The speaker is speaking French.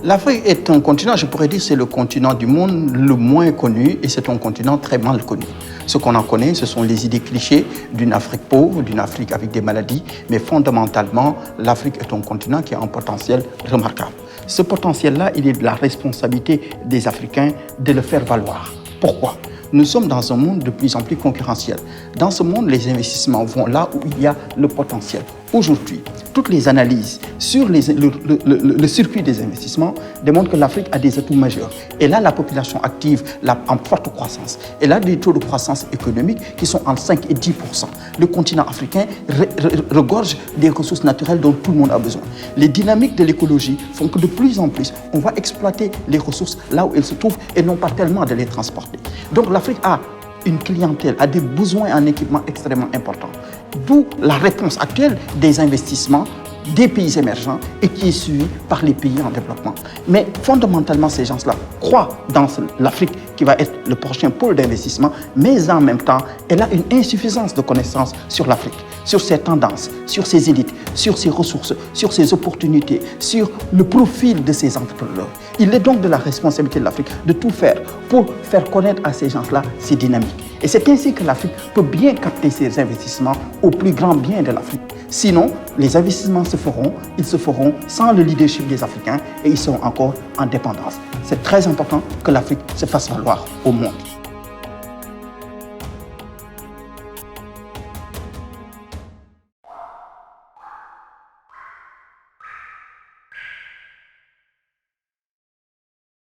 L'Afrique est un continent, je pourrais dire, c'est le continent du monde le moins connu et c'est un continent très mal connu. Ce qu'on en connaît, ce sont les idées clichés d'une Afrique pauvre, d'une Afrique avec des maladies, mais fondamentalement, l'Afrique est un continent qui a un potentiel remarquable. Ce potentiel-là, il est de la responsabilité des Africains de le faire valoir. Pourquoi ? Nous sommes dans un monde de plus en plus concurrentiel. Dans ce monde, les investissements vont là où il y a le potentiel. Aujourd'hui, toutes les analyses sur le circuit des investissements démontrent que l'Afrique a des atouts majeurs. Elle a la population active en forte croissance. Elle a des taux de croissance économique qui sont entre 5 et 10%. Le continent africain regorge des ressources naturelles dont tout le monde a besoin. Les dynamiques de l'écologie font que de plus en plus, on va exploiter les ressources là où elles se trouvent et non pas tellement de les transporter. Donc l'Afrique a une clientèle, a des besoins en équipement extrêmement importants. D'où la réponse actuelle des investissements des pays émergents et qui est suivie par les pays en développement. Mais fondamentalement, ces gens-là croient dans l'Afrique qui va être le prochain pôle d'investissement, mais en même temps, elle a une insuffisance de connaissances sur l'Afrique, sur ses tendances, sur ses élites, sur ses ressources, sur ses opportunités, sur le profil de ses entrepreneurs. Il est donc de la responsabilité de l'Afrique de tout faire pour faire connaître à ces gens-là ces dynamiques. Et c'est ainsi que l'Afrique peut bien capter ses investissements au plus grand bien de l'Afrique. Sinon, les investissements ils se feront sans le leadership des Africains et ils seront encore en dépendance. C'est très important que l'Afrique se fasse valoir au monde.